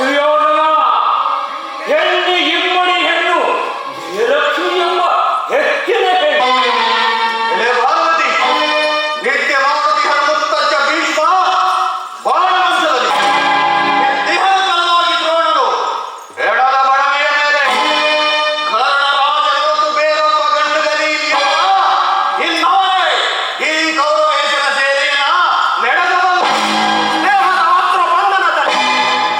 ಸುಯೋಧನ, ಹೆಣ್ಣು ಇಮ್ಮಡಿ ಹೆಣ್ಣು ಲಕ್ಷ್ಮಿ ಎಂಬ ಹೆಚ್ಚಿನ ಹೆಣ್ಣು. ಪಾರ್ವತಿ, ನಿತ್ಯ ಮಾರುತಿ ಹನುಮಂತಜ್ಜ ಭೀಷ್ಮ ಬಾಣವಂಶದಲ್ಲಿ ದೇಹಕಲ್ಲಾಗಿ ದ್ರೋಣರು ಎಡದ ಬಡವೆಯ ಮೇಲೆ ಕರ್ಣರಾಜನೊರತು ಬೇರೊಬ್ಬ ಗಂಡದಲ್ಲಿ ಇನ್ನವರೇ ಈ ಕೌರವೇಶನ ಸೇನೆಯನ್ನ ನಡೆಸಬಲ್ಲ. ಸ್ನೇಹದ ಮಾತ್ರ ಬಂಧನದಲ್ಲಿ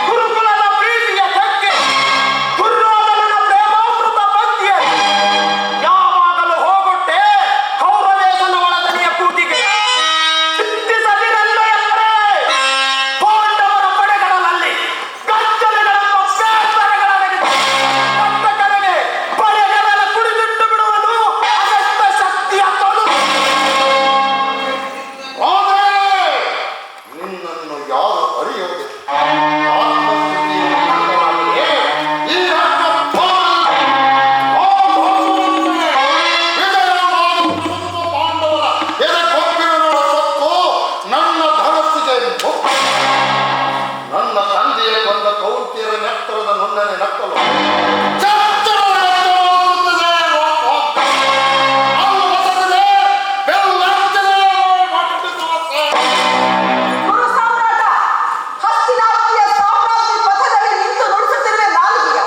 ಗುರುಕುಲದ ಪ್ರೀತಿಯ ತಕ್ಕೆ ದುರ್ಯೋಧನನ ಪ್ರೇಮಾಮೃತ ಭಕ್ತಿಯಲ್ಲಿ ಯಾವಾಗಲೂ ಹೋಗೊಟ್ಟೆ ಕೌರವೇಶನ ಒಳಗಡೆಯ ಕೂಟಿಗೆ ಚಿಂತಿಸದಿರಲ್ಲ ಎಂದರೆ ಪಾಂಡವರ ಪಡೆಗಳಲ್ಲಿ ಗಜ್ಜಲೆಗಳೆಂಬ ಬೇರ್ಪಡೆಗಳಡಗಿದೆ. ನನ್ನ ಕಡೆಗೆ ಬಳೆಗಳೆಲ್ಲ ಕುಡಿದಿಟ್ಟು ಬಿಡುವುದು ಅಗತ್ಯ ಶಕ್ತಿಯ ತೊಡು. ಆದರೆ ನಿನ್ನನ್ನು ಯಾರು ಅರಿಯುವುದಿಲ್ಲ. ಆತ್ಮಸ್ಥಿತಿಯ ಮೂಲಕವಾಗಿಯೇ ಈ ರಕ್ತ ಪಾಂಡವರ ಎದೆಗೊಪ್ಪಿರುವ ಸೊಕ್ಕು ನನ್ನ ಧನಸ್ಸಿಗೆ ಮುಖ್ಯ. ನನ್ನ ತಂದೆಯ ಕೊಂದ ಕೌಂತಿಯರ ನೆತ್ತರದ ನುಣ್ಣನೆ ನಕ್ಕಲು ಗುರು ಸಾಮ್ರಾಟ ಹಸ್ತಿನಾವತಿಯ ಸಾಮ್ರಾಜ್ಯ ಪಥದಲ್ಲಿ ನಿಂತು ನುಡಿಸುತ್ತಿರುವ ನಾಲಿಗೆಯ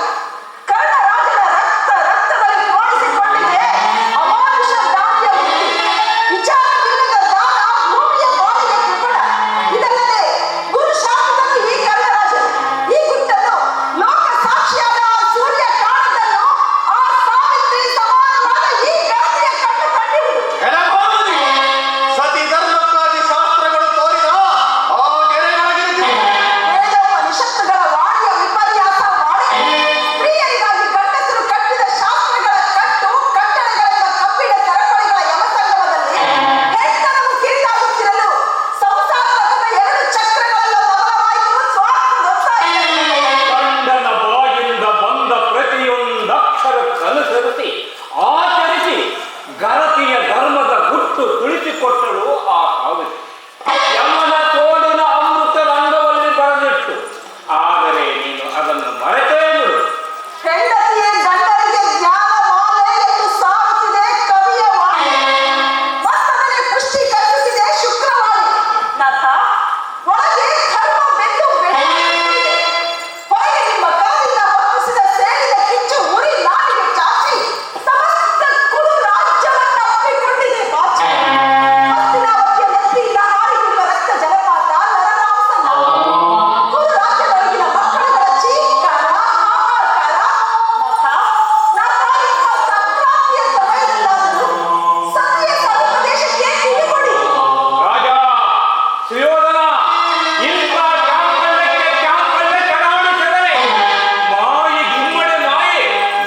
ಕರ್ಣರಾಜನ ರಕ್ತದಲ್ಲಿ ತೋರಿಸಿಕೊಂಡಿದೆ ಅಮಾನುಷ ದಾಳಿಯ ಮುಕ್ತಿ. ವಿಚಾರವಿಲ್ಲದ ದಾನ ಭೂಮಿಯ ಬಾಳಿಗೆ ಕೃಪಣ. ಇದಲ್ಲದೆ ಗುರು ಶಾಪದಲ್ಲಿ ಈ ಕರ್ಣರಾಜನು ಈ ಗುಟ್ಟನ್ನು ಲೋಕ ಸಾಕ್ಷಿಯಾದ ಆ ಸೂರ್ಯ ಕಾಣದನ್ನು ಆ ಸಾವಿತ್ರಿ ಸಮಾನವಾದ ಈ ಗಾಳಿಯ ಕಣ್ಣು ಕಂಡಿರುವುದು. ಸತಿ ಧರ್ಮಕ್ಕಾಗಿ ಶಾಸ್ತ್ರಗಳು ತೋರಿದ ಆ ಗೆರೆಯಾಗಿರುತ್ತದೆ. ವೇದೋಪನಿಷತ್ತುಗಳ ವಾಣಿಯ ವಿಪರ್ಯಾಸ ಮಾಡಿ ಸ್ತ್ರೀಯರಿಗಾಗಿ ಗಂಡಸರು ಕಟ್ಟಿದ ಶಾಸ್ತ್ರಗಳ ಕಟ್ಟು ಕಟ್ಟಳೆಗಳಿಂದ ಕಬ್ಬಿಣ ಸರಪಳಿಗಳ ಯಮಸಂಗಮದಲ್ಲಿ ಹೆಣ್ಣನ್ನು ಕಿರಿದಾಗುತ್ತಿರಲು ಸಂಸಾರ ರಥದ ಎರಡು ಚಕ್ರಗಳೆಲ್ಲ ಮೊದಲವಾಯಿತು ಸ್ವಾರ್ಥದೊತ್ತಾಯ. ಗಂಡನ ಬಾಯಿಂದ ಬಂದ ಪ್ರತಿಯೊಂದಕ್ಷರ ಕನಸರಿಸಿ ಆಚರಿಸಿ ಗರತಿಯ ಧರ್ಮದ ಗುಟ್ಟು ತಿಳಿಸಿಕೊಟ್ಟಳು ಆ ಸಾವಿತ್ರಿ. ಯಮನ ತೋಡಿನ ಅಮೃತ ರಂಗದಲ್ಲಿ ಬರೆದಿಟ್ಟು, ಆದರೆ ನೀನು ಅದನ್ನು ಮರೆತೇ ಬಿಡು. ಹೆಂಡತಿಯೇ ಗಂಡನಿಗೆ ಜ್ಞಾನ ಮಾಲೆ ಎಂದು ಸಾರುತ್ತಿದೆ ಕವಿಯ ವಾಣಿ. ಮತ್ತೊಮ್ಮೆ ಪುಷ್ಟಿ ಕಲ್ಪಿಸಿದೆ ಶುಕ್ರವಾಣಿ. ನಾಥ, ಒಳಗೆ ಧರ್ಮ ಬೆಂದು ಬೆಂದಿದೆ. ಹೊರಗೆ ನಿಮ್ಮ ಕರದಿಂದ ಹೊತ್ತಿಸಿದ ಸೇರಿದ ಕಿಚ್ಚು ಉರಿ ನಾಡಿಗೆ ಚಾಚಿ ಸಮಸ್ತ ಕುರು ರಾಜ್ಯವನ್ನ ಅಪ್ಪಿಕೊಂಡಿದೆ ಬಾಚಿ. ಹಸ್ತಿನಾವತಿಯ ನೆತ್ತಿಯಿಂದ ಹಾರಿಬಿಡುವ ರಕ್ತ ಜಲಪಾತ ನರಮಾಂಸ ನಾವು. ಕುರು ರಾಜ್ಯದೊಳಗಿನ ಮಕ್ಕಳುಗಳ ಚೀತ್ಕಾರ ಹಾಹಾಕಾರ. ನಾಥ, ಇಂಥ ಸಂಕ್ರಾಂತಿಯ ಸಮಯದಲ್ಲಾದರೂ ಸತ್ಯ ಸದುಪದೇಶಕ್ಕೆ ಕಿವಿಗೊಡಿ. ರಾಜ ಸುಯೋಧನ, ಇಂಥ ಚಾಂಪಲ್ಯಕ್ಕೆ ಚಾಂಪಲ್ಯ ಚಡಾಡಿಸಿದರೆ ಮಾಯಿ ಗುಮ್ಮಡೆ ಮಾಯೆ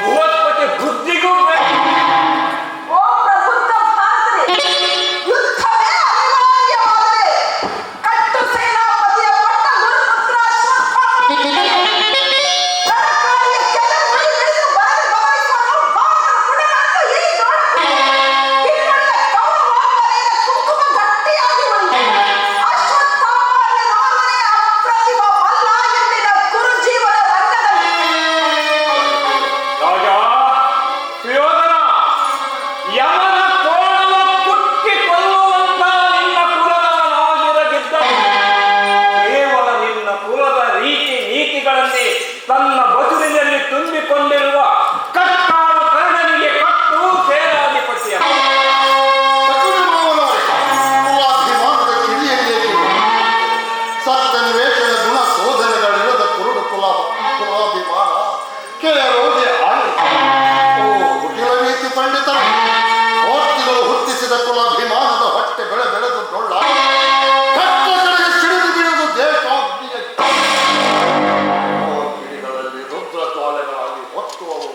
ಬೃಹಸ್ಪತಿ ಬುದ್ಧಿಗೂ ಬೇಕು. ಓ ಪ್ರಬುದ್ಧ ಭಾರತನೇ, ಯುದ್ಧವೇ ಅನಿವಾರ್ಯವಾದರೆ ಕಟ್ಟು ಸೇನಾಪತಿಯ ಪಟ್ಟ ಗುರುಪುತ್ರ ಅಶ್ವತ್ಥಾಮ ರಣಕಾಳಿಯ ಕೆಳಗುಳಿ ಹಿಡಿದು ಬರಲು ಬದಲಿಸುವನು ಬಾಣದ ಪುಡಗಳನ್ನು ಈ ನೋಡಕ್ಕೆ. ಕಿನ್ನಡೆಯ ಕೌರವಾಂಬರೆಯ ಕುಂಕುಮ ಗಟ್ಟಿಯಾಗಿ ಉಳಿಯಿತು. ಅಶ್ವತ್ಥಾಮ ಎನ್ನುವವನೇ ಅಪ್ರತಿಮ ಮಲ್ಲ ಎಂದಿನ ಕುರುಜೀವನ ರಂಗದಲ್ಲಿ. ರಾಜ ಸುಯೋಧನ, ಯಮನ ತೋಳನ ಕುಟ್ಟಿ ಕೊಲ್ಲುವಂತ ನಿನ್ನ ಕುಲದವನಾಗಿರದಿದ್ದರೆ ಕೇವಲ ನಿನ್ನ ಕುಲದ ರೀತಿ ನೀತಿಗಳನ್ನೇ ತನ್ನ ಬದುರಿನಲ್ಲಿ ತುಂಬಿಕೊಂಡಿರುವ ಕಟ್ಟಾಳು ಕರ್ಣನಿಗೆ ಕಟ್ಟು ಸೇನಾಧಿಪತಿಯ ಕುಲಾಭಿಮಾನದ ಕಿಡಿಯಲ್ಲಿ ಸತ್ಯನ್ವೇಷಣ ಗುಣ ಶೋಧನೆಗಳಿರದ ಕುರುಡು ಕುಲಾಭಿಮಾನ ಕೆಳರೋಗಿ ಕುಟಿಲ ನೀತಿ ಪಂಡಿತರ ಹೊತ್ತಿಗಳು ಹುಟ್ಟಿಸಿದ ಕುಲಾಭಿಮಾನದ ಹೊಟ್ಟೆ ಬೆಳೆದು ಡೊಳ್ಳ ಕಟ್ಟಗಳಿಗೆ ಸಿಡಿದು ಬೀಳುವುದು ದೇಶಾಗ್ನಿಯ ಕಿಡಿಗಳಲ್ಲಿ ರುದ್ರ ಜ್ವಾಲೆಗಳಾಗಿ ಹೊತ್ತುವವು